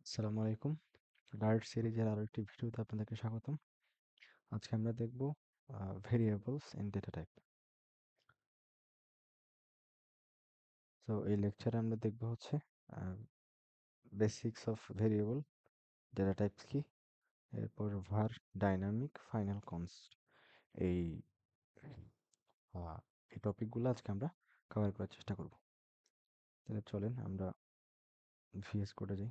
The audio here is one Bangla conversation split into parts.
আসসালামু আলাইকুম। ডার্ট সিরিজের আরো একটি ভিডিওতে আপনাদেরকে স্বাগতম। আজকে আমরা দেখব ভেরিয়েবলস ইন ডেটা টাইপ। তো এই লেকচারে আমরা দেখব হচ্ছে basics of variable, data types কি, এরপর ভার, ডাইনামিক, ফাইনাল কনস্ট। এই এই টপিকগুলো আজকে আমরা কভার করার চেষ্টা করব। তাহলে চলেন আমরা ভিএস কোডে যাই।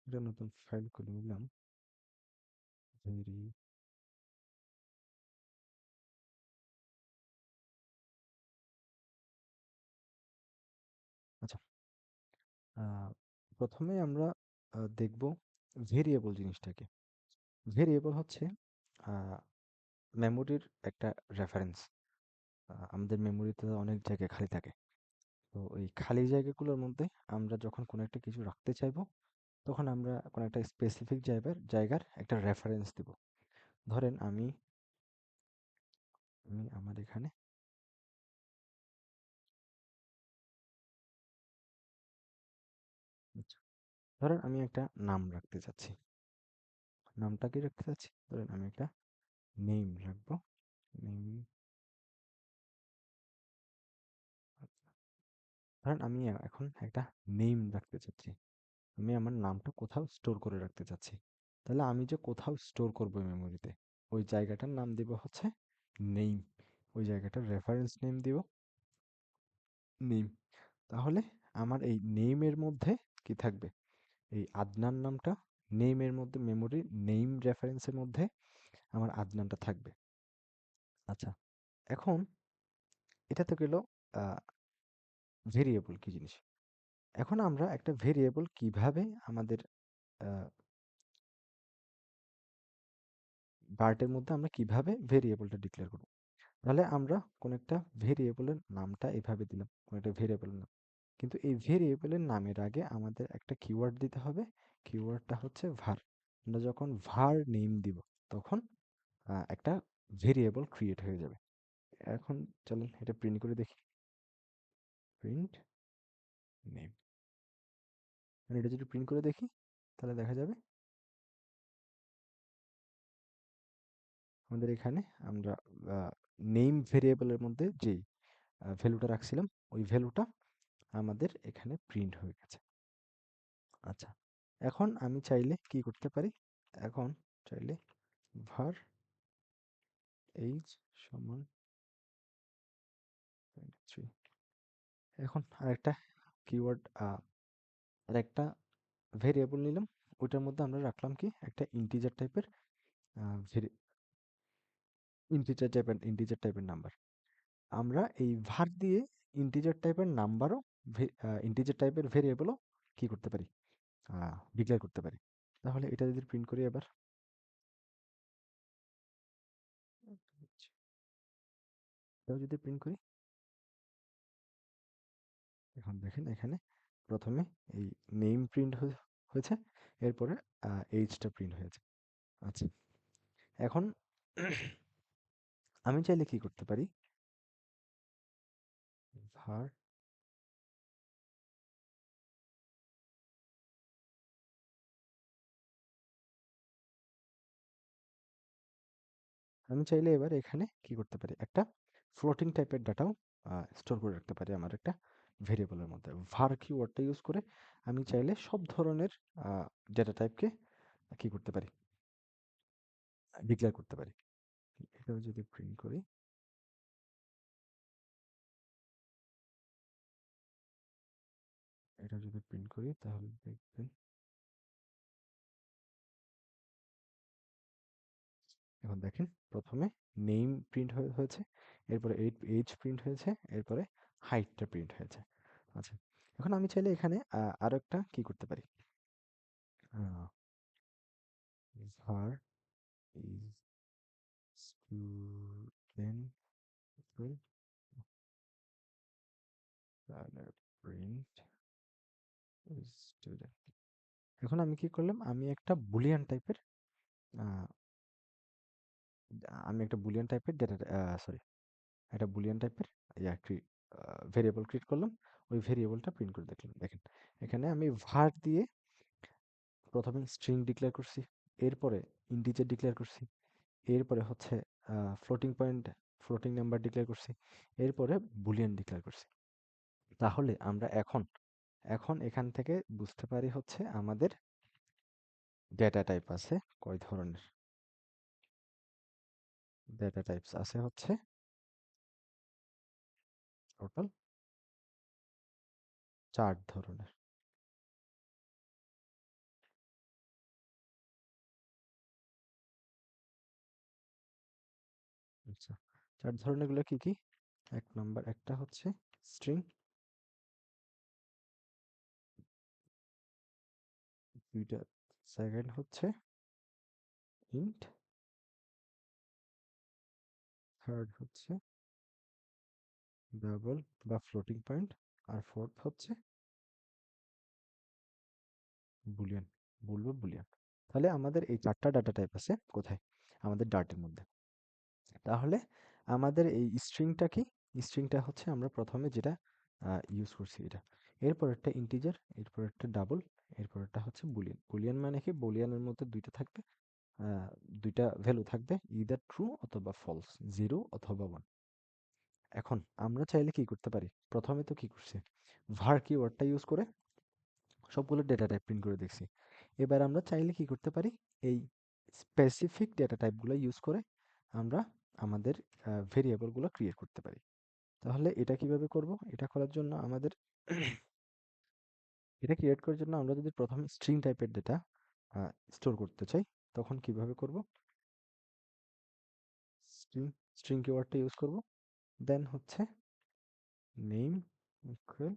এটা নতুন ফাইল খুলে নিলাম। ভেরি আচ্ছা, প্রথমে আমরা দেখব ভেরিয়েবল জিনিসটাকে। ভেরিয়েবল হচ্ছে মেমোরির একটা রেফারেন্স। আমাদের মেমোরিতে অনেক জায়গায় খালি থাকে। তো ওই খালি জায়গাগুলোর মধ্যে আমরা যখন কোনো একটা কিছু রাখতে চাইবো, তখন আমরা কোনো একটা স্পেসিফিক জায়গার একটা রেফারেন্স দিব। ধরেন আমি আমি আমার এখানে আচ্ছা, ধরেন আমি একটা নাম রাখতে চাচ্ছি। নামটা কি রাখতে চাচ্ছি? ধরেন আমি একটা নেম রাখবো। নেম। ধরেন আমি এখন একটা নেম রাখতে চাচ্ছি। আমি আমার নামটা কোথাও স্টোর করে রাখতে চাচ্ছি। তাহলে আমি যে কোথাও স্টোর করব মেমোরিতে, ওই জায়গাটার নাম দিব হচ্ছে নেম। ওই জায়গাটার রেফারেন্স নেম দিব নেম। তাহলে আমার এই নেমের মধ্যে কি থাকবে? এই আদনান নামটা নেমের মধ্যে, মেমোরি নেম রেফারেন্সের মধ্যে আমার আদনানটা থাকবে। আচ্ছা, এখন এটা তো গেল ভেরিয়েবল কি জিনিস। এখন আমরা একটা ভেরিয়েবল কিভাবে আমাদের বার্টের মধ্যে আমরা কিভাবে ভেরিয়েবলটা ডিক্লেয়ার করব। তাহলে আমরা কোন একটা ভেরিয়েবলের নামটা এভাবে দিলাম, কোন একটা ভেরিয়েবলের নাম। কিন্তু এই ভেরিয়েবলের নামের আগে আমাদের একটা কিওয়ার্ড দিতে হবে। কিওয়ার্ডটা হচ্ছে var। আমরা যখন var নেম দিব, তখন একটা ভেরিয়েবল ক্রিয়েট হয়ে যাবে। এখন চলেন এটা প্রিন্ট করে দেখি। Print name. এটা যদি প্রিন্ট করে দেখি, তাহলে দেখা যাবে আমাদের এখানে আমরা নেম ভেরিয়েবলের মধ্যে যে ভ্যালুটা রাখছিলাম, ওই ভ্যালুটা আমাদের এখানে প্রিন্ট হয়ে গেছে। আচ্ছা, এখন আমি চাইলে কি করতে পারি? এখন চাইলে var age সমান 3। এখন আরেকটা কিওয়ার্ড, আরেকটা ভেরিয়েবল নিলাম। ওইটার মধ্যে আমরা রাখলাম কি একটা ইন্টিজার টাইপের নাম্বার। আমরা এই var দিয়ে ইন্টিজার টাইপের নাম্বারও, ইন্টিজার টাইপের ভেরিয়েবলও কি করতে পারি? ডিক্লেয়ার করতে পারি। তাহলে এটা যদি প্রিন্ট করি এবার, এটাও যদি প্রিন্ট করি, এখন দেখেন এখানে প্রথমে এই নেম প্রিন্ট হয়েছে, এরপরে এইজটা প্রিন্ট হয়েছে। আচ্ছা, এখন আমি চাইলে কি করতে পারি? var আমি চাইলে এবার এখানে কি করতে পারি? একটা ফ্লোটিং টাইপের ডাটাও স্টোর করে রাখতে পারি আমার একটা ভেরিয়েবলের মধ্যে। var কিওয়ার্ডটা ইউজ করে আমি চাইলে সব ধরনের ডেটা টাইপকে কি করতে পারি? ডিক্লেয়ার করতে পারি। এটাও যদি প্রিন্ট করি, তাহলে দেখবেন এখন দেখেন প্রথমে নেম প্রিন্ট হয়েছে, এরপরে এজ প্রিন্ট হয়েছে, এরপরে হাইটটা প্রিন্ট হয়েছে। আচ্ছা, এখন আমি চাইলে এখানে আরো একটা কি করতে পারি? var is student print student. এখন আমি কি করলাম? আমি একটা বুলিয়ান টাইপের আমি একটা বুলিয়ান টাইপের ডেটা সরি একটা বুলিয়ান টাইপের ইয়া ভেরিয়েবল ক্রিয়েট করলাম, ওই ভেরিয়েবলটা প্রিন্ট করে দেখলাম। দেখেন এখানে আমি var দিয়ে প্রথমে স্ট্রিং ডিক্লেয়ার করছি, এরপরে ইন্টিজার ডিক্লেয়ার করছি, এরপরে হচ্ছে floating point floating number declare করছি, এরপরে বুলিয়ান ডিক্লেয়ার করছি। তাহলে আমরা এখন এখন এখান থেকে বুঝতে পারি হচ্ছে আমাদের ডেটা টাইপ আছে কয় ধরনের। ডেটা টাইপস আছে হচ্ছে টোটাল 4 ধরনের। আচ্ছা, 4 ধরনের গুলো কি কি? এক নাম্বার একটা হচ্ছে স্ট্রিং, দুইটা সেকেন্ড হচ্ছে ইন্ট, থার্ড হচ্ছে ডাবল বা ফ্লোটিং পয়েন্ট, আর ফোর্থ হচ্ছে বুলিয়ান, বলবো বুলিয়ান। তাহলে আমাদের এই 4টা ডাটা টাইপ আছে কোথায়? আমাদের ডার্টের মধ্যে। তাহলে আমাদের এই স্ট্রিংটা কি? স্ট্রিংটা হচ্ছে আমরা প্রথমে যেটা ইউজ করছি এটা। এরপর একটা ইন্টিজার, এরপর একটা ডাবল, এরপর একটা হচ্ছে বুলিয়ান। বুলিয়ান মানে কি? বুলিয়ানের মধ্যে দুইটা থাকবে, দুইটা ভ্যালু থাকবে, ইদার ট্রু অথবা ফলস, 0 অথবা 1। এখন আমরা চাইলে কি করতে পারি? প্রথমে তো কি করছে, var কিওয়ার্ডটা ইউজ করে সবগুলো ডেটা টাইপ প্রিন্ট করে দেখছি। এবার আমরা চাইলে কি করতে পারি, এই স্পেসিফিক ডেটা টাইপগুলো ইউজ করে আমরা আমাদের ভেরিয়েবলগুলো ক্রিয়েট করতে পারি। তাহলে এটা কিভাবে করব? এটা করার জন্য আমাদের এটা ক্রিয়েট করার জন্য আমরা যদি প্রথমে স্ট্রিং টাইপের ডেটা স্টোর করতে চাই, তখন কিভাবে করব? স্ট্রিং স্ট্রিং কিওয়ার্ডটা ইউজ করব, দেন হচ্ছে নেম ইকুয়াল,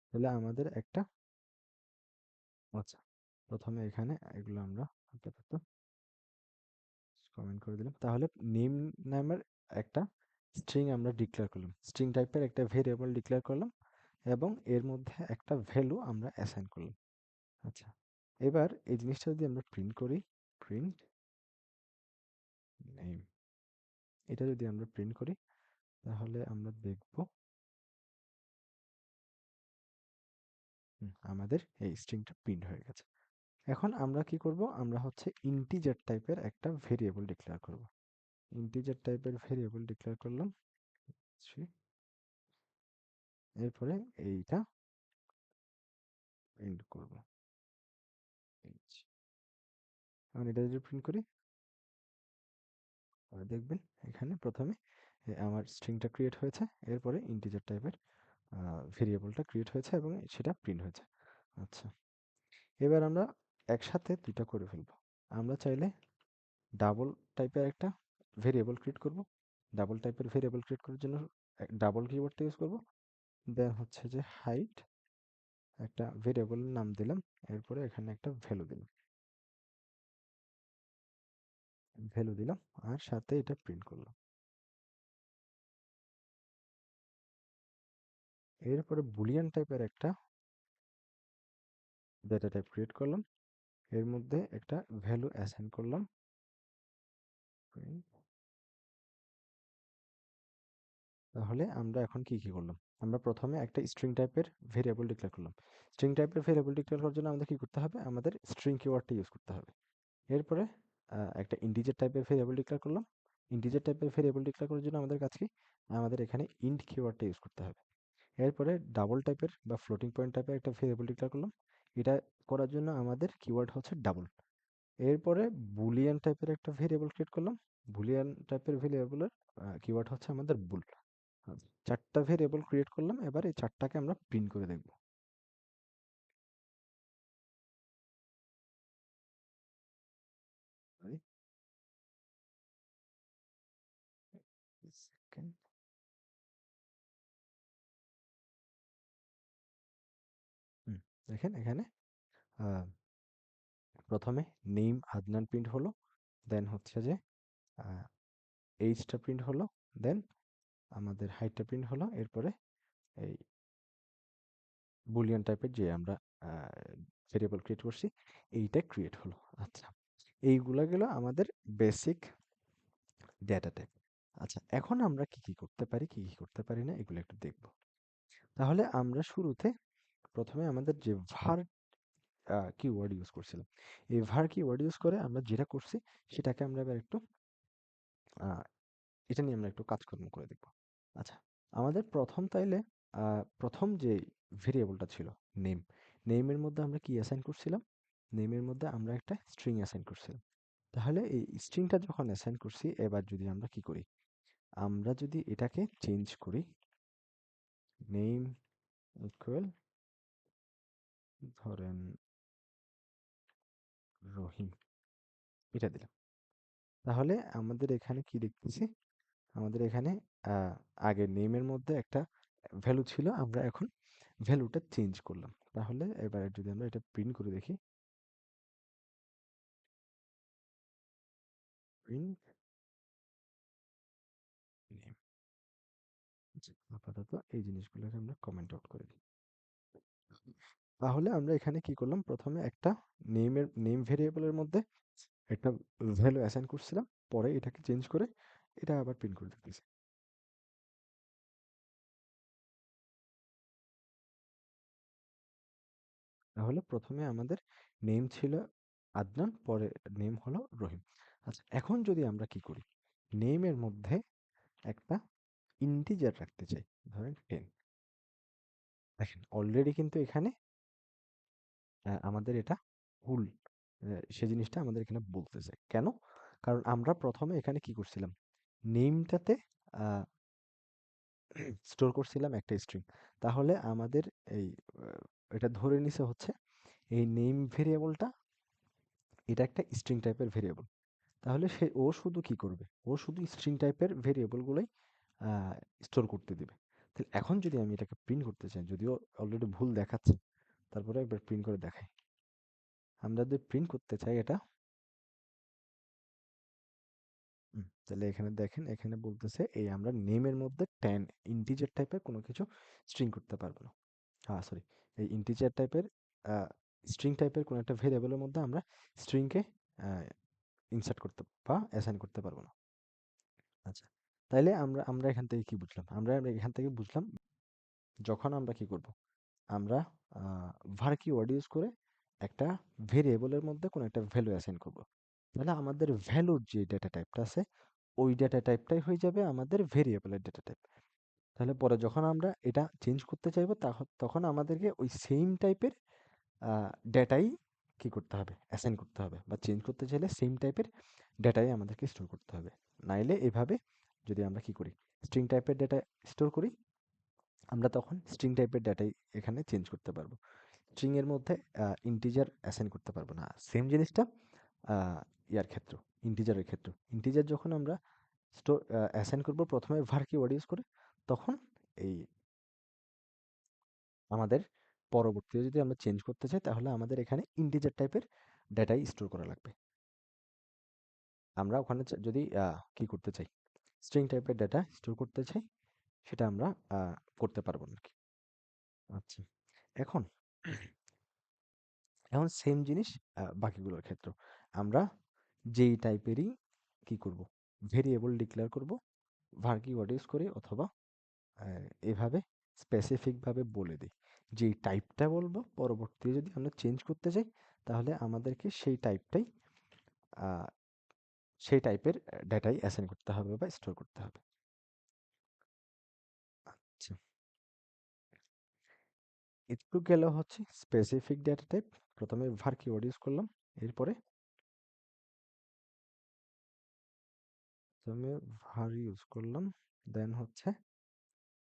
তাহলে আমাদের একটা, আচ্ছা, প্রথমে এখানে এগুলো আমরা আপাতত কমেন্ট করে দিলাম। তাহলে নেম নামের একটা স্ট্রিং আমরা ডিক্লেয়ার করলাম, স্ট্রিং টাইপের একটা ভেরিয়েবল ডিক্লেয়ার করলাম, এবং এর মধ্যে একটা ভ্যালু আমরা অ্যাসাইন করলাম। আচ্ছা, এবার এই জিনিসটা যদি আমরা প্রিন্ট করি, প্রিন্ট নেম, এটা যদি আমরা প্রিন্ট করি, তাহলে আমরা দেখব আমাদের এই স্ট্রিংটা প্রিন্ট হয়ে গেছে। এখন আমরা কি করব? আমরা হচ্ছে ইন্টিজার টাইপের একটা ভেরিয়েবল ডিক্লেয়ার করব। ইন্টিজার টাইপের ভেরিয়েবল ডিক্লেয়ার করলাম 3, এরপরে এইটা প্রিন্ট করব। এখন এটা যদি প্রিন্ট করি, দেখবেন এখানে প্রথমে আমার স্ট্রিংটা ক্রিয়েট হয়েছে, এরপরে ইন্টিজার টাইপের ভেরিয়েবলটা ক্রিয়েট হয়েছে এবং সেটা প্রিন্ট হয়েছে। আচ্ছা, এবার আমরা একসাথে দুইটা করে ফেলবো। আমরা চাইলে ডাবল টাইপের একটা ভেরিয়েবল ক্রিয়েট করব। ডাবল টাইপের ভেরিয়েবল ক্রিয়েট করার জন্য ডাবল কিওয়ার্ডটা ইউজ করব, দেন হচ্ছে যে হাইট, একটা ভেরিয়েবলের নাম দিলাম, এরপরে এখানে একটা ভ্যালু দিলাম, আর সাথে এটা প্রিন্ট করলাম। এরপরে বুলিয়ান টাইপের একটা ডেটা টাইপ ক্রিয়েট করলাম, এর মধ্যে একটা ভ্যালু অ্যাসাইন করলাম। তাহলে আমরা এখন কি কি করলাম? আমরা প্রথমে একটা স্ট্রিং টাইপের ভেরিয়েবল ডিক্লেয়ার করলাম। স্ট্রিং টাইপের ভেরিয়েবল ডিক্লেয়ার করার জন্য আমাদের কি করতে হবে? আমাদের স্ট্রিং কিওয়ার্ডটা ইউজ করতে হবে। এরপরে একটা ইন্টিজার টাইপের ভেরিয়েবল ডিক্লেয়ার করলাম। ইন্টিজার টাইপের ভেরিয়েবল ডিক্লেয়ার করার জন্য আমাদের কাছে কি? আমাদের এখানে ইন্ট কিওয়ার্ডটা ইউজ করতে হবে। এরপরে ডাবল টাইপের বা ফ্লোটিং পয়েন্ট টাইপের একটা ভেরিয়েবল ডিক্লেয়ার করলাম। এটা করার জন্য আমাদের কিওয়ার্ড হচ্ছে ডাবল। এরপরে বুলিয়ান টাইপের একটা ভেরিয়েবল ক্রিয়েট করলাম। বুলিয়ান টাইপের ভেরিয়েবলের কিওয়ার্ড হচ্ছে আমাদের বুল। 4টা ভেরিয়েবল ক্রিয়েট করলাম, এবার এই 4টাকে আমরা প্রিন্ট করে দেখব। Sorry, second. দেখেন এখানে আহ, প্রথমে নেম আদনান প্রিন্ট হলো, দেন হচ্ছে যে এইজটা প্রিন্ট হলো, দেন আমাদের হাইটটা প্রিন্ট হলো, এরপরে এই বুলিয়ান টাইপের যে আমরা ভেরিয়েবল ক্রিয়েট করছি, এইটা ক্রিয়েট হলো। আচ্ছা, এইগুলা গেল আমাদের বেসিক ডেটা টাইপ। আচ্ছা, এখন আমরা কি কি করতে পারি, কি কি করতে পারি না, এগুলো একটু দেখব। তাহলে আমরা শুরুতে প্রথমে আমাদের যে var কিওয়ার্ড ইউজ করছিলাম, এই var কিওয়ার্ড ইউজ করে আমরা যেটা করছি সেটাকে আমরা এবার একটু আহ, এটা নিয়ে আমরা একটু কাজকর্ম করে দেখব। আচ্ছা, আমাদের প্রথম তাইলে প্রথম যে ভেরিয়েবলটা ছিল নেম, নেমের মধ্যে আমরা কি অ্যাসাইন করছিলাম, নেমের মধ্যে আমরা একটা স্ট্রিং অ্যাসাইন করছিলাম। তাহলে এই স্ট্রিংটা যখন অ্যাসাইন করছি, এবার যদি আমরা কি করি, আমরা যদি এটাকে চেঞ্জ করি, নেম ইকুয়াল ধরেন রহিম, এটা দিলাম। তাহলে আমাদের এখানে কি দেখতেছি, আমাদের এখানে আহ, আগে নেমের মধ্যে একটা ভ্যালু ছিল, আমরা এখন ভ্যালুটা চেঞ্জ করলাম। তাহলে এবার যদি আমরা এটা প্রিন্ট করে দেখি, প্রিন্ট নেম, আপাতত এই জিনিসগুলোকে আমরা কমেন্ট আউট করে দিই। তাহলে আমরা এখানে কি করলাম, প্রথমে একটা নেম ভেরিয়েবলের মধ্যে একটা ভ্যালু অ্যাসাইন করছিলাম, পরে এটাকে চেঞ্জ করে এটা আবার প্রিন্ট করে দিতেছি। তাহলে প্রথমে আমাদের নেম ছিল আদনান, পরে নেম হলো রহিম। আচ্ছা, এখন যদি আমরা কি করি, নেমের মধ্যে একটা ইন্টিজার রাখতে চাই, ধরেন 10, দেখেন অলরেডি কিন্তু এখানে আমাদের এটা ভুল, সে জিনিসটা আমাদের এখানে বলতেছে কেন, কারণ আমরা প্রথমে এখানে কি করছিলাম, নেমটাতে স্টোর করছিলাম একটা স্ট্রিং। তাহলে আমাদের এই এটা ধরে নিছে হচ্ছে এই নেম ভেরিয়েবলটা, এটা একটা স্ট্রিং টাইপের ভেরিয়েবল। তাহলে ও শুধু কি করবে, ও শুধু স্ট্রিং টাইপের ভেরিয়েবলগুলোই স্টোর করতে দিবে। তাহলে এখন যদি আমি এটাকে প্রিন্ট করতে চাই, যদিও অলরেডি ভুল দেখাচ্ছে, তারপরে একবার প্রিন্ট করে দেখাই। আমরা যদি প্রিন্ট করতে চাই এটা, তাহলে এখানে দেখেন, এখানে বলতেছে এই আমরা নেমের মধ্যে 10 ইন্টিজার টাইপের কোনো কিছু স্ট্রিং করতে পারবো না। হ্যাঁ, সরি, এই ইন্টিজার টাইপের স্ট্রিং টাইপের কোনো একটা ভেরিয়েবলের মধ্যে আমরা স্ট্রিংকে ইনসার্ট করতে বা অ্যাসাইন করতে পারবো না। আচ্ছা, তাইলে আমরা আমরা এখান থেকে কি বুঝলাম, আমরা এখান থেকে বুঝলাম যখন আমরা কি করব, আমরা var কিওয়ার্ড ইউজ করে একটা ভেরিয়েবলের মধ্যে কোনো একটা ভ্যালু অ্যাসাইন করব, তাহলে আমাদের ভ্যালুর যে ডেটা টাইপটা আছে ওই ডেটা টাইপটাই হয়ে যাবে আমাদের ভেরিয়েবলের ডেটা টাইপ। তাহলে পরে যখন আমরা এটা চেঞ্জ করতে চাইবো, তখন আমাদেরকে ওই সেম টাইপের ডেটাই কি করতে হবে, অ্যাসাইন করতে হবে, বা চেঞ্জ করতে চাইলে সেম টাইপের ডেটাই আমাদেরকে স্টোর করতে হবে। নাইলে এভাবে যদি আমরা কি করি, স্ট্রিং টাইপের ডেটা স্টোর করি, আমরা তখন স্ট্রিং টাইপের ডেটাই এখানে চেঞ্জ করতে পারবো, স্ট্রিং এর মধ্যে ইন্টিজার অ্যাসাইন করতে পারবো না। সেম জিনিসটা ইয়ার ক্ষেত্র, ইন্টিজারের ক্ষেত্র, ইন্টিজার যখন আমরা স্টোর অ্যাসাইন করব প্রথমে var কিওয়ার্ড ইউজ করে, তখন এই আমাদের পরবর্তীতে যদি আমরা চেঞ্জ করতে চাই, তাহলে আমাদের এখানে ইন্টিজার টাইপের ডেটাই স্টোর করা লাগবে। আমরা ওখানে যদি কি করতে চাই, স্ট্রিং টাইপের ডেটা স্টোর করতে চাই, সেটা আমরা করতে পারবো না আর কি। আচ্ছা, এখন এখন সেম জিনিস বাকিগুলোর ক্ষেত্রে আমরা যেই টাইপেরই কি করব, ভেরিয়েবল ডিক্লেয়ার করব var কিওয়ার্ড ইউজ করে, অথবা এভাবে স্পেসিফিকভাবে বলে দিই যেই টাইপটা বলবো, পরবর্তীতে যদি আমরা চেঞ্জ করতে চাই তাহলে আমাদেরকে আহ, সেই টাইপের ডেটাই অ্যাসাইন করতে হবে বা স্টোর করতে হবে। আচ্ছা, একটু গেল হচ্ছে স্পেসিফিক ডেটা টাইপ, প্রথমে var কিওয়ার্ড ইউজ করলাম, এরপরে প্রথমে var ইউজ করলাম, দেন হচ্ছে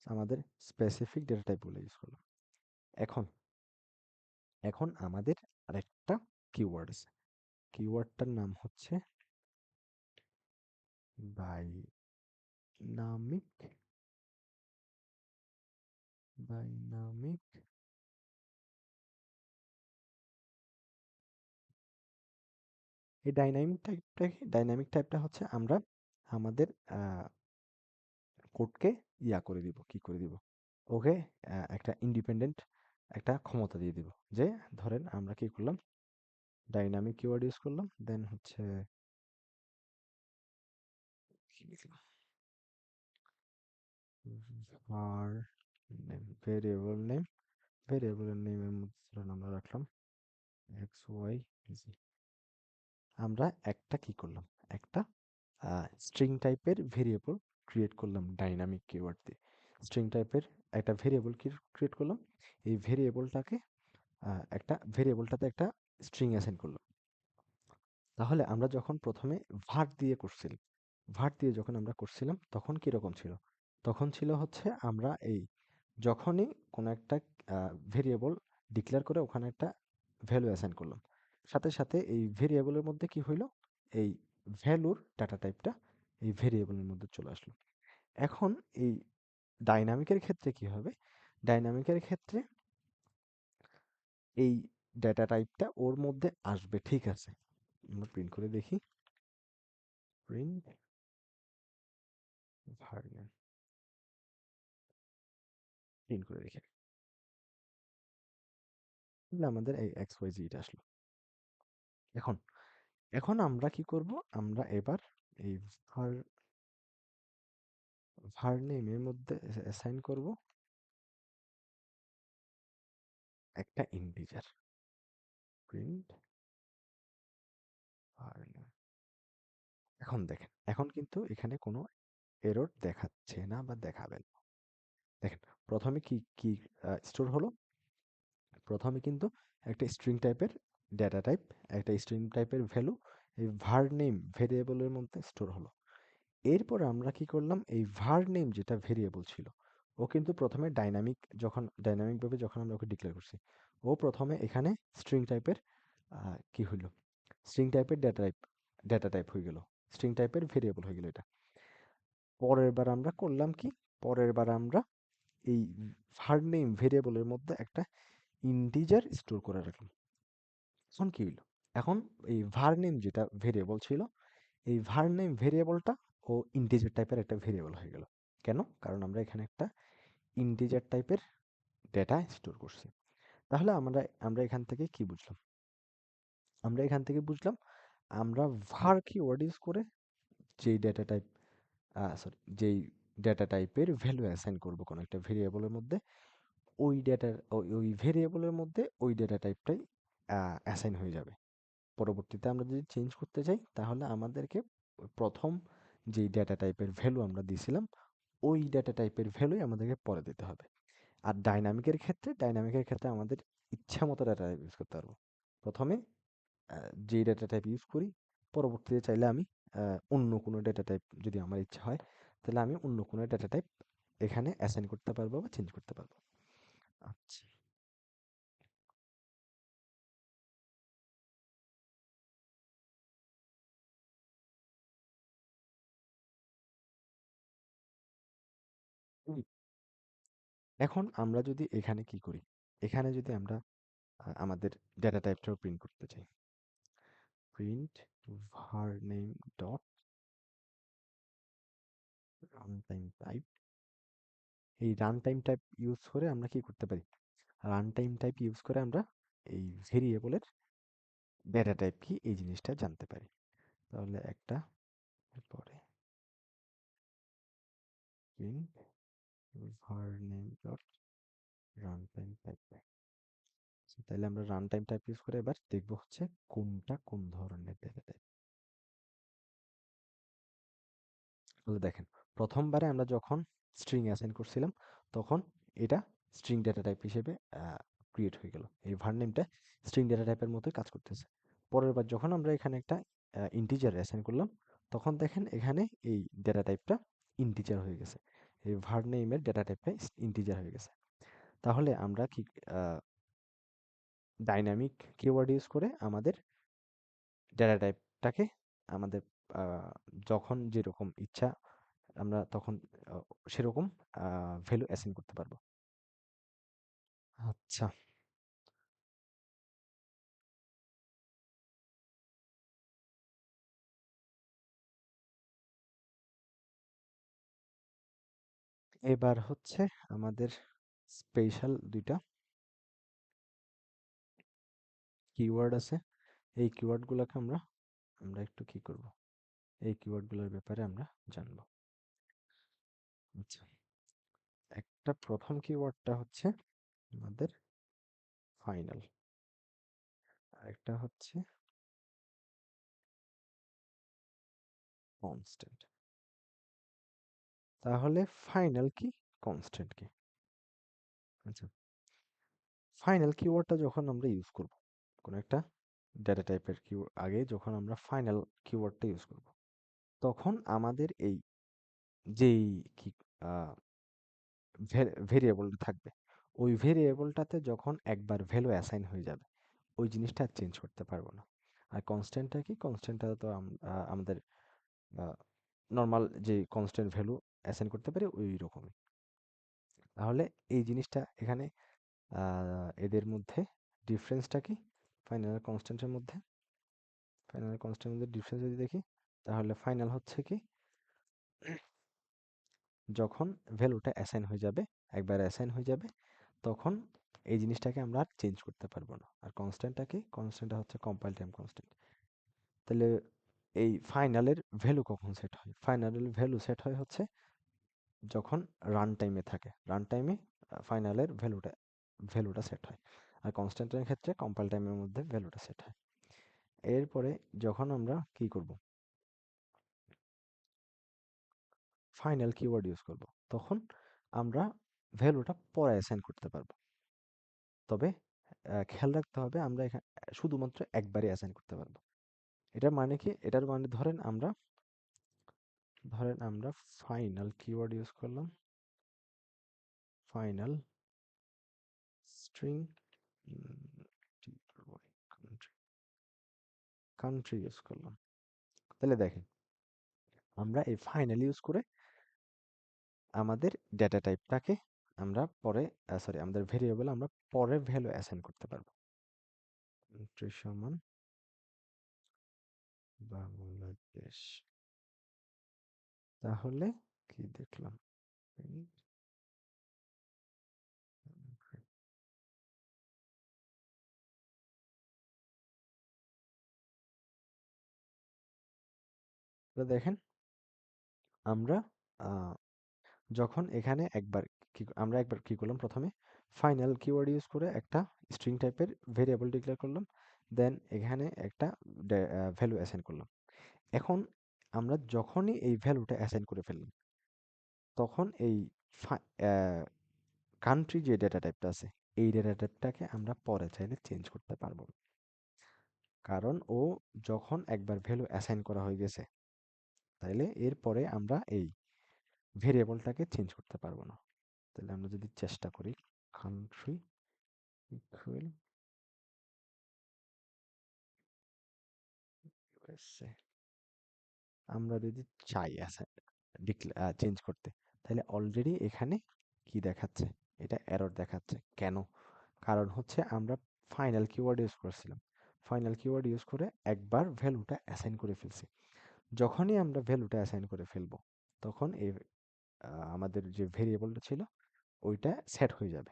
আমাদের স্পেসিফিক ডেটা টাইপগুলো ইউজ করলাম। এখন এখন আমাদের আরেকটা কিওয়ার্ড আছে, কিওয়ার্ডটার নাম হচ্ছে ডাইনামিক, ডাইনামিক এই ডাইনামিক টাইপটা হচ্ছে আমরা আমাদের কোডকে ইয়া করে দিব, কি করে দিব, ওকে একটা ইন্ডিপেন্ডেন্ট একটা ক্ষমতা দিয়ে দিব যে ধরেন আমরা কি করলাম ডাইনামিক কিওয়ার্ড ইউজ করলাম দেন হচ্ছে কি লিখলাম var নেম ভেরিয়েবলের নেমের মধ্যে ধরেন আমরা রাখলাম এক্স ওয়াই জি। আমরা একটা কি করলাম একটা স্ট্রিং টাইপের ভেরিয়েবল ক্রিয়েট করলাম ডাইনামিক কিওয়ার্ড দিয়ে স্ট্রিং টাইপের একটা ভেরিয়েবল ক্রিয়েট করলাম এই ভেরিয়েবলটাকে একটা ভেরিয়েবলটাতে একটা স্ট্রিং অ্যাসাইন করলাম তাহলে আমরা যখন প্রথমে var দিয়ে করছিলাম var দিয়ে যখন আমরা করছিলাম তখন কিরকম ছিল তখন ছিল হচ্ছে আমরা এই যখনই কোনো একটা ভেরিয়েবল ডিক্লেয়ার করে ওখানে একটা ভ্যালু অ্যাসাইন করলাম সাথে সাথে এই ভেরিয়েবলের মধ্যে কি হইলো এই ভ্যালুর ডাটা টাইপটা এই ভেরিয়েবলের মধ্যে চলে আসলো এখন এই ডাইনামিকের ক্ষেত্রে কি হবে ডাইনামিকের ক্ষেত্রে এই ডেটা টাইপটা ওর মধ্যে আসবে ঠিক আছে আমরা প্রিন্ট করে দেখি প্রিন্ট ভার্নেম প্রিন্ট করে দেখি তাহলে আমাদের এই এক্স ওয়াই জি আসলো এখন এখন আমরা কি করব আমরা এবার এই ভার ভার্নেমের মধ্যে অ্যাসাইন করব একটা ইন্টিজার প্রিন্ট ভার্নেম এখন দেখেন এখন কিন্তু এখানে কোনো এরর দেখাচ্ছে না বা দেখাবে না দেখেন প্রথমে কি কি স্টোর হলো প্রথমে কিন্তু একটা স্ট্রিং টাইপের ডেটা টাইপ একটা স্ট্রিং টাইপের ভ্যালু এই var নেম ভেরিয়েবলের মধ্যে স্টোর হলো এরপর আমরা কি করলাম এই var নেম যেটা ভেরিয়েবল ছিল ও কিন্তু প্রথমে ডাইনামিক যখন ডাইনামিক ভাবে যখন আমরা ওকে ডিক্লেয়ার করছি ও প্রথমে এখানে স্ট্রিং টাইপের কি হইল স্ট্রিং টাইপের ডেটা টাইপ হয়ে গেল স্ট্রিং টাইপের ভেরিয়েবল হয়ে গেল এটা পরের বার আমরা করলাম কি পরের বার আমরা এই var নেম ভেরিয়েবলের মধ্যে একটা ইন্টিজার স্টোর করে রাখলাম এখন কি হইলো এখন এই var নেম যেটা ভেরিয়েবল ছিল এই var নেম ভেরিয়েবলটা ও ইন্টিজার টাইপের একটা ভেরিয়েবল হয়ে গেল কেন কারণ আমরা এখানে একটা ইন্টিজার টাইপের ডেটা স্টোর করছি তাহলে আমরা আমরা এখান থেকে কি বুঝলাম আমরা এখান থেকে বুঝলাম আমরা var কিওয়ার্ড ইউজ করে যেই ডেটা টাইপ সরি যেই ডেটা টাইপের ভ্যালু অ্যাসাইন করব কোনো একটা ভেরিয়েবলের মধ্যে ওই ডেটার ওই ভেরিয়েবলের মধ্যে ওই ডেটা টাইপটাই অ্যাসাইন হয়ে যাবে পরবর্তীতে আমরা যদি চেঞ্জ করতে চাই তাহলে আমাদেরকে প্রথম যেই ডেটা টাইপের ভ্যালু আমরা দিয়েছিলাম ওই ডেটা টাইপের ভ্যালুই আমাদেরকে পরে দিতে হবে আর ডাইনামিকের ক্ষেত্রে আমাদের ইচ্ছা মতো ডেটা টাইপ ইউজ করতে পারবো প্রথমে যেই ডেটা টাইপ ইউজ করি পরবর্তীতে চাইলে আমি অন্য কোনো ডেটা টাইপ যদি আমার ইচ্ছা হয় তাহলে আমি অন্য কোনো ডেটা টাইপ এখানে অ্যাসাইন করতে পারবো বা চেঞ্জ করতে পারবো আচ্ছা হুম। এখন আমরা যদি এখানে কি করি এখানে যদি আমরা আমাদের ডেটা টাইপটাও প্রিন্ট করতে চাই print var name dot runtime type এই রানটাইম টাইপ ইউজ করে আমরা কি করতে পারি রানটাইম টাইপ ইউজ করে আমরা এই ভেরিয়েবলের ডেটা টাইপ কি এই জিনিসটা জানতে পারি তাহলে একটা পরে print var name dot runtime type তাহলে আমরা রানটাইম টাইপ ইউজ করে এবার দেখবো হচ্ছে কোনটা কোন ধরনের ডেটা টাইপ তাহলে দেখেন প্রথমবারে আমরা যখন স্ট্রিং অ্যাসাইন করছিলাম তখন এটা স্ট্রিং ডেটা টাইপ হিসেবে ক্রিয়েট হয়ে গেল এই var নেমটা স্ট্রিং ডেটা টাইপের মতোই কাজ করতেছে পরের বার যখন আমরা এখানে একটা ইন্টিজার অ্যাসাইন করলাম তখন দেখেন এখানে এই ডেটা টাইপটা ইন্টিজার হয়ে গেছে এই var নেমের ডেটা টাইপটা ইন্টিজার হয়ে গেছে তাহলে আমরা কি ডাইনামিক কিওয়ার্ড ইউজ করে আমাদের ডেটা টাইপটাকে আমাদের যখন যেরকম ইচ্ছা আমরা তখন আহ, সেরকম ভ্যালু অ্যাসাইন করতে পারবো আচ্ছা এবার হচ্ছে আমাদের স্পেশাল দুইটা কিওয়ার্ড আছে, এই কিওয়ার্ডগুলোকে আমরা আমরা একটু কি করব, এই কিওয়ার্ডগুলোর ব্যাপারে আমরা জানবো। আচ্ছা, একটা প্রথম কিওয়ার্ডটা হচ্ছে আমাদের ফাইনাল, আরেকটা হচ্ছে কনস্ট্যান্ট। তাহলে ফাইনাল কি, কনস্ট্যান্ট কি? আচ্ছা, ফাইনাল কিওয়ার্ডটা যখন আমরা ইউজ করব কোন একটা ডেটা টাইপের আগে যখন আমরা ফাইনাল কিওয়ার্ডটা ইউজ করব, তখন আমাদের এই যেই কি ভেরিয়েবলটা থাকবে, ওই ভেরিয়েবলটাতে যখন একবার ভ্যালু অ্যাসাইন হয়ে যাবে, ওই জিনিসটা আর চেঞ্জ করতে পারবো না। আর কনস্ট্যান্টটা কি, কনস্ট্যান্টটা তো আমাদের নর্মাল যে কনস্ট্যান্ট ভ্যালু অ্যাসাইন করতে পারি ওই রকমই। তাহলে এই জিনিসটা এখানে এদের মধ্যে ডিফারেন্সটা কি, ফাইনাল কনস্ট্যান্টের মধ্যে, ফাইনাল কনস্ট্যান্টের মধ্যে ডিফারেন্স যদি দেখি, তাহলে ফাইনাল হচ্ছে কি যখন ভ্যালুটা অ্যাসাইন হয়ে যাবে, একবার অ্যাসাইন হয়ে যাবে, তখন এই জিনিসটাকে আমরা আর চেঞ্জ করতে পারবো না। আর কনস্ট্যান্টটা কি, কনস্ট্যান্টটা হচ্ছে কম্পাইল টাইম কনস্ট্যান্ট। তাহলে এই ফাইনালের ভ্যালু কখন সেট হয়, ফাইনালের ভ্যালু সেট হয় হচ্ছে যখন রান টাইমে থাকে, রান টাইমে ফাইনালের ভ্যালুটা সেট হয়। আর কনস্ট্যান্টের ক্ষেত্রে কম্পাইল টাইমের মধ্যে ভ্যালুটা সেট হয়। এরপরে যখন আমরা কি করব, ফাইনাল কিওয়ার্ড ইউজ করব, তখন আমরা ভ্যালুটা পরে অ্যাসাইন করতে পারবো। তবে খেয়াল রাখতে হবে আমরা এখানে শুধুমাত্র একবারই অ্যাসাইন করতে পারবো। এটার মানে কি, এটার মানে ধরেন আমরা ফাইনাল কিওয়ার্ড ইউজ করলাম, ফাইনাল স্ট্রিং কান্ট্রি ইউজ করলাম। তাহলে দেখেন আমরা এই ফাইনাল ইউজ করে আমাদের ডেটা টাইপটাকে আমরা পরে সরি আমাদের ভেরিয়েবল আমরা পরে ভ্যালু অ্যাসাইন করতে পারবো। কান্ট্রি সমান বাংলাদেশ। তাহলে কি দেখলাম, তো দেখেন আমরা আহ, যখন এখানে আমরা একবার কি করলাম, প্রথমে ফাইনাল কিওয়ার্ড ইউজ করে একটা স্ট্রিং টাইপের ভেরিয়েবল ডিক্লেয়ার করলাম, দেন এখানে একটা ভ্যালু অ্যাসাইন করলাম। এখন আমরা যখনই এই ভ্যালুটা অ্যাসাইন করে ফেললাম, তখন এই কান্ট্রি যে ডেটা টাইপটা আছে, এই ডেটা টাইপটাকে আমরা পরে চাইলে চেঞ্জ করতে পারবো না। কারণ ও যখন একবার ভ্যালু অ্যাসাইন করা হয়ে গেছে, তাইলে এরপরে আমরা এই ভেরিয়েবলটাকে চেঞ্জ করতে পারবো না। তাহলে আমরা যদি চেষ্টা করি কান্ট্রি ইকুয়াল ইউএসএ, আমরা যদি চাই চেঞ্জ করতে, তাহলে অলরেডি এখানে কি দেখাচ্ছে, এটা এরর দেখাচ্ছে। কেন? কারণ হচ্ছে আমরা ফাইনাল কিওয়ার্ড ইউজ করছিলাম, ফাইনাল কিওয়ার্ড ইউজ করে একবার ভ্যালুটা অ্যাসাইন করে ফেলছি। যখনই আমরা ভ্যালুটা অ্যাসাইন করে ফেলবো, তখন এই আমাদের যে ভেরিয়েবলটা ছিল ওইটা সেট হয়ে যাবে,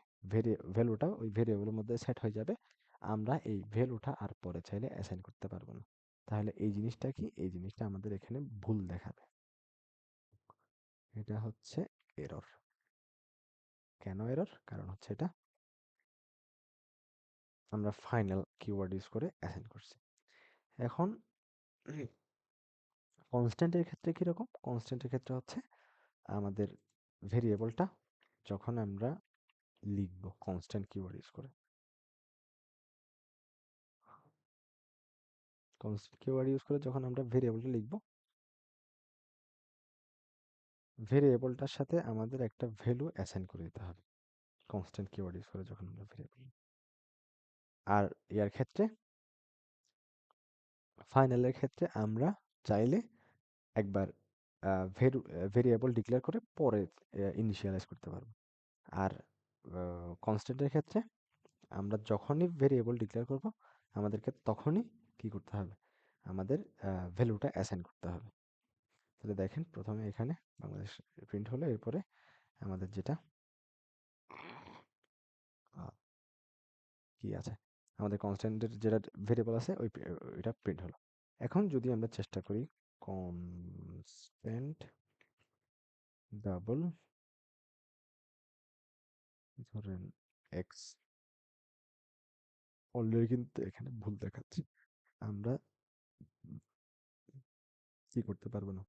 ভ্যালুটা ওই ভেরিয়েবলের মধ্যে সেট হয়ে যাবে। আমরা এই ভ্যালুটা আর পরে চাইলে অ্যাসাইন করতে পারবো না। তাহলে এই জিনিসটা কি, এই জিনিসটা আমাদের এখানে ভুল দেখাবে, এটা হচ্ছে এরর। কেন এরর? কারণ হচ্ছে এটা আমরা ফাইনাল কিওয়ার্ড ইউজ করে অ্যাসাইন করছি। এখন কনস্ট্যান্টের ক্ষেত্রে কিরকম, কনস্ট্যান্টের ক্ষেত্রে হচ্ছে আমাদের ভেরিয়েবলটা যখন আমরা লিখব কনস্ট্যান্ট কিওয়ার্ড ইউজ করে, কনস্ট্যান্ট কিওয়ার্ড ইউজ করে যখন আমরা ভেরিয়েবলটা লিখব, ভেরিয়েবলটার সাথে আমাদের একটা ভ্যালু অ্যাসাইন করে দিতে হবে কনস্ট্যান্ট কিওয়ার্ড ইউজ করে যখন আমরা ভেরিয়েবল। আর ইয়ার ক্ষেত্রে, ফাইনালের ক্ষেত্রে আমরা চাইলে একবার ভেরিয়েবল ডিক্লেয়ার করে পরে ইনিশিয়ালাইজ করতে পারবো। আর কনস্ট্যান্টের ক্ষেত্রে আমরা যখনই ভেরিয়েবল ডিক্লেয়ার করব, আমাদেরকে তখনই কি করতে হবে, আমাদের ভ্যালুটা অ্যাসাইন করতে হবে। তাহলে দেখেন প্রথমে এখানে বাংলাদেশ প্রিন্ট হলো, এরপরে আমাদের যেটা কি আছে, আমাদের কনস্ট্যান্টের যেটা ভেরিয়েবল আছে ওইটা প্রিন্ট হলো। এখন যদি আমরা চেষ্টা করি কনস্ট্যান্ট ডাবল ধরেন এক্স, অলরেডি কিন্তু এখানে ভুল দেখাচ্ছে, আমরা কি করতে পারবো না।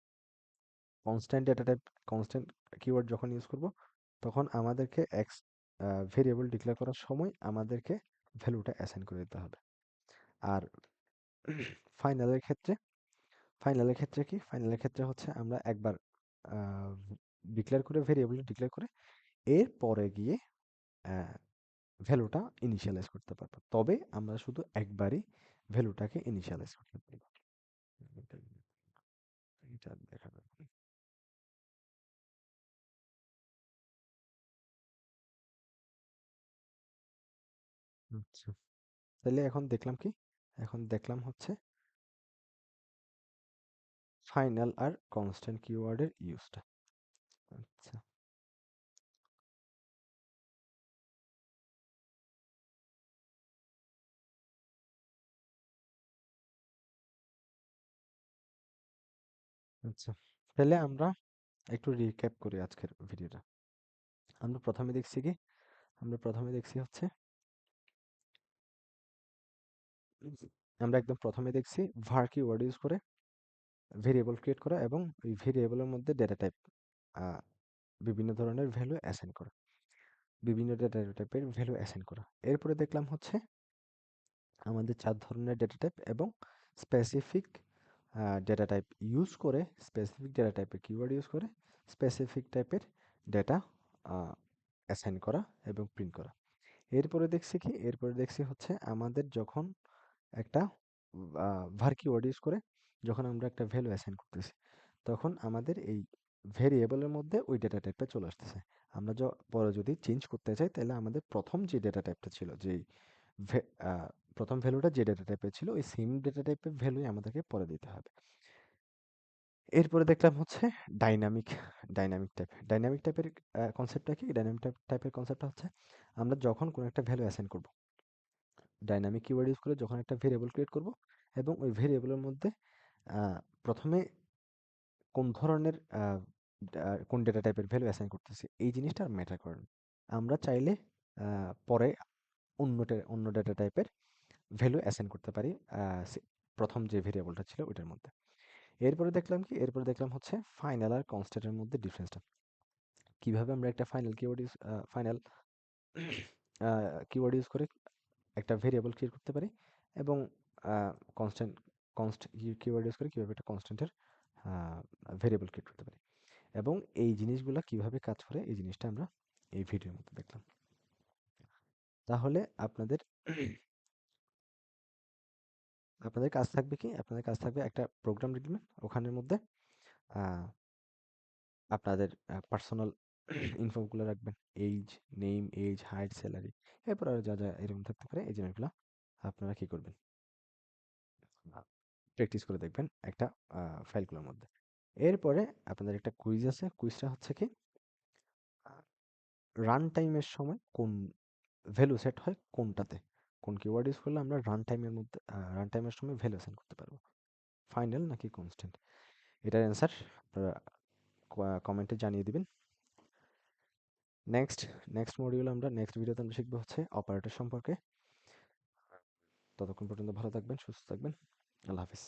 Constant data type, constant keyword যখন ইউজ করব তখন আমাদেরকে এক্স ভেরিয়েবল ডিক্লেয়ার করার সময় আমাদেরকে ভ্যালুটা অ্যাসাইন করে দিতে হবে। আর ফাইনালের ক্ষেত্রে, ফাইনালের ক্ষেত্রে কি, ফাইনালের ক্ষেত্রে হচ্ছে আমরা একবার ডিক্লেয়ার করে, ভেরিয়েবল ডিক্লেয়ার করে এর পরে গিয়ে ভ্যালুটা ইনিশিয়ালাইজ করতে পারবো, তবে আমরা শুধু একবারই ভ্যালুটাকে ইনিশিয়ালাইজ করতে পারবো। এটা দেখা যাবে। আচ্ছা, তাহলে এখন দেখলাম কি, এখন দেখলাম হচ্ছে ফাইনাল আর কনস্ট্যান্ট কিওয়ার্ডের ইউজটা। আচ্ছা, আচ্ছা, তাহলে আমরা একটু রিক্যাপ করি আজকের ভিডিওটা। আমরা প্রথমে দেখছি কি, আমরা প্রথমে দেখছি হচ্ছে, আমরা একদম প্রথমে দেখছি var কিওয়ার্ড ইউজ করে ভেরিয়েবল ক্রিয়েট করা এবং এই ভেরিয়েবলের মধ্যে ডেটা টাইপ, বিভিন্ন ধরনের ভ্যালু অ্যাসাইন করা, বিভিন্ন ডেটা টাইপের ভ্যালু অ্যাসাইন করা। এরপরে দেখলাম হচ্ছে আমাদের 4 ধরনের ডেটা টাইপ এবং স্পেসিফিক ডেটা টাইপ ইউজ করে, স্পেসিফিক ডেটা টাইপের কিওয়ার্ড ইউজ করে স্পেসিফিক টাইপের ডেটা অ্যাসাইন করা এবং প্রিন্ট করা। এরপরে দেখছি কি, এরপরে দেখছি হচ্ছে আমাদের যখন একটা var কিওয়ার্ড ইউজ করে যখন আমরা একটা ভ্যালু অ্যাসাইন করতেছি তখন আমাদের এই ভেরিয়েবলের মধ্যে ওই ডেটা টাইপটা চলে আসতেছে। আমরা পরে যদি চেঞ্জ করতে চাই তাহলে আমাদের প্রথম যে ডেটা টাইপটা ছিল, যেই প্রথম ভ্যালুটা যে ডেটা টাইপের ছিল ওই সেম ডেটা টাইপের ভ্যালুই আমাদেরকে পরে দিতে হবে। এরপরে দেখলাম হচ্ছে ডাইনামিক, ডাইনামিক টাইপের কনসেপ্টটা কি, ডাইনামিক টাইপের কনসেপ্টটা হচ্ছে আমরা যখন কোনো একটা ভ্যালু অ্যাসাইন করব, ডাইনামিক কিওয়ার্ড ইউজ করে যখন একটা ভেরিয়েবল ক্রিয়েট করব এবং ওই ভেরিয়েবলের মধ্যে প্রথমে কোন ধরনের কোন ডেটা টাইপের ভ্যালু অ্যাসাইন করতেছি এই জিনিসটা আর ম্যাটার করে না। আমরা চাইলে পরে অন্য ডেটা টাইপের ভ্যালু অ্যাসাইন করতে পারি প্রথম যে ভেরিয়েবলটা ছিল ওইটার মধ্যে। এরপরে দেখলাম কি, এরপরে দেখলাম হচ্ছে ফাইনাল আর কনস্ট্যান্টের মধ্যে ডিফারেন্সটা, কিভাবে আমরা একটা ফাইনাল কিওয়ার্ড ইউজ করে একটা ভেরিয়েবল ক্রিয়েট করতে পারি এবং কনস্ট্যান্ট কিওয়ার্ড ইউজ করে কিভাবে একটা কনস্ট্যান্টের ভেরিয়েবল ক্রিয়েট করতে পারি এবং এই জিনিসগুলো কিভাবে কাজ করে এই জিনিসটা আমরা এই ভিডিওর মধ্যে দেখলাম। তাহলে আপনাদের আপনাদের কাজ থাকবে কি, আপনাদের কাজ থাকবে একটা প্রোগ্রাম লিখবেন, ওখানের মধ্যে আহ, আপনাদের পার্সোনাল ইনফোগুলো রাখবেন, age, name, age, height, salary, এরপর আর যা যা এরকম থাকতে পারে এই জিনিসগুলো আপনারা কি করবেন, প্র্যাকটিস করে দেখবেন একটা ফাইলগুলোর মধ্যে। এরপরে আপনাদের একটা কুইজ আছে, কুইজটা হচ্ছে কি, রান টাইমের সময় কোন ভ্যালু সেট হয় কোনটাতে, কোন কিওয়ার্ড ইউজ করলে আমরা রান টাইমের সময় ভ্যালু অ্যাসাইন করতে পারবো, ফাইনাল নাকি কনস্ট্যান্ট। এটার অ্যান্সার আপনারা কমেন্টে জানিয়ে দিবেন। নেক্সট নেক্সট মডিউল আমরা নেক্সট ভিডিওতে আমরা শিখবো হচ্ছে অপারেটর সম্পর্কে। ততক্ষণ পর্যন্ত ভালো থাকবেন, সুস্থ থাকবেন, আল্লাহ হাফিজ।